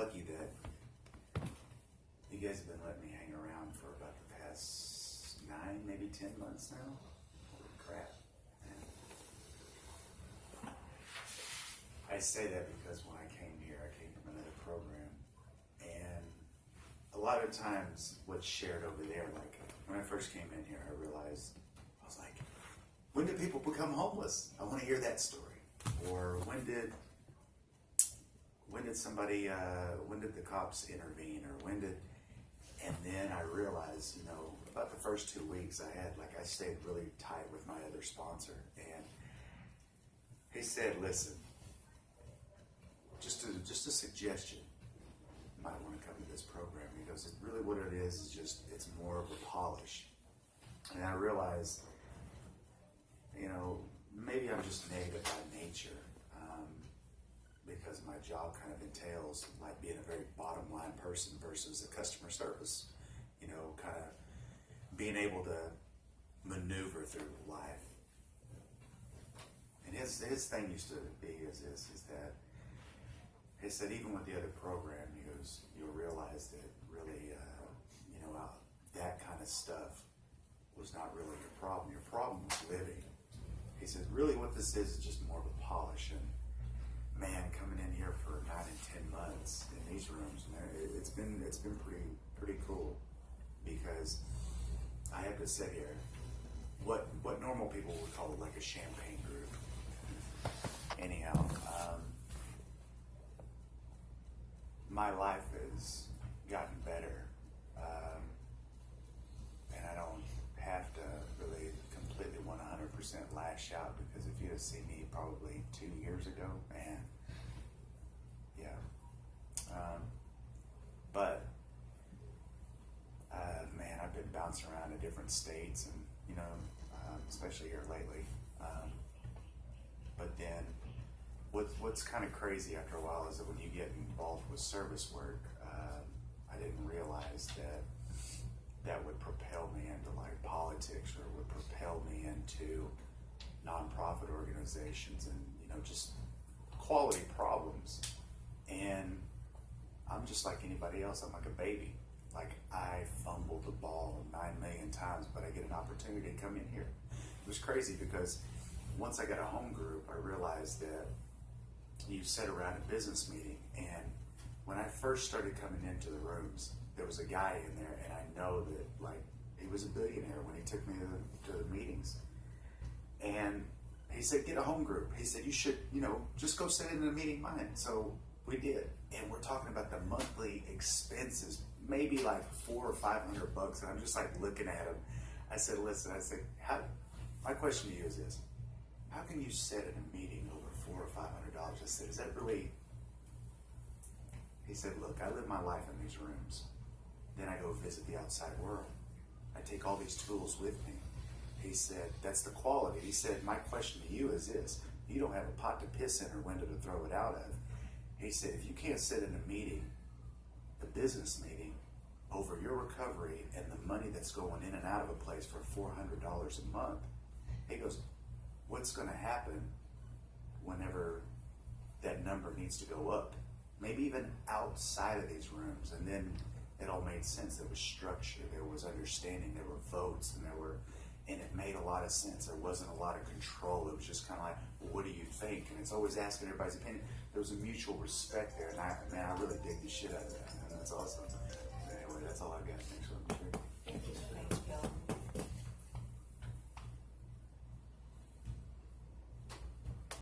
lucky that you guys have been letting me hang around for about the past 9, maybe 10 months now. Holy crap, man. I say that because when I came here, I came from another program. And a lot of times what's shared over there, like when I first came in here, I realized, I was like, when did people become homeless? I want to hear that story. Or when did somebody, when did the cops intervene? Or and then I realized, about the first 2 weeks I stayed really tight with my other sponsor. And he said, listen, just a suggestion. You might want to come to this program. He goes, really what it is just, it's more of a polish. And I realized, maybe I'm just negative by nature, because my job kind of entails like being a very bottom line person versus a customer service, kind of being able to maneuver through life. And his thing used to be is that he said, even with the other program, he goes, you'll realize that really, that kind of stuff was not really your problem. Your problem was living. He said, really what this is just more of a polish. And man, coming in here for 9 and 10 months in these rooms, man, it's been pretty cool, because I have to sit here, what normal people would call like a champagne group. Anyhow, my life has gotten better, and I don't have to really completely 100% lash out, because if you had seen me probably 2 years ago, man, yeah. But man, I've been bouncing around to different states, and especially here lately. But then, what's kind of crazy after a while is that when you get involved with service work, I didn't realize that would propel me into like politics, or would propel me into nonprofit organizations, and just quality problems. And I'm just like anybody else. I'm like a baby. Like, I fumbled the ball 9 million times, but I get an opportunity to come in here. It was crazy, because once I got a home group, I realized that you sit around a business meeting, and when I first started coming into the rooms, there was a guy in there, and I know that like he was a billionaire when he took me to the meetings. And he said, get a home group. He said, you should, just go sit in a meeting mine. So we did. And we're talking about the monthly expenses, maybe like $400 or $500. And I'm just like looking at him. I said, listen, my question to you is this: how can you sit in a meeting over $400 or $500? I said, is that really? He said, look, I live my life in these rooms. Then I go visit the outside world. I take all these tools with me. He said, that's the quality. He said, my question to you is this: you don't have a pot to piss in or window to throw it out of. He said, if you can't sit in a meeting, a business meeting, over your recovery and the money that's going in and out of a place for $400 a month, he goes, what's going to happen whenever that number needs to go up? Maybe even outside of these rooms. And then it all made sense. There was structure, there was understanding, there were votes, and it made a lot of sense. There wasn't a lot of control. It was just kind of like, well, what do you think? And it's always asking everybody's opinion. There was a mutual respect there, and I really dig the shit out of that, man. That's awesome.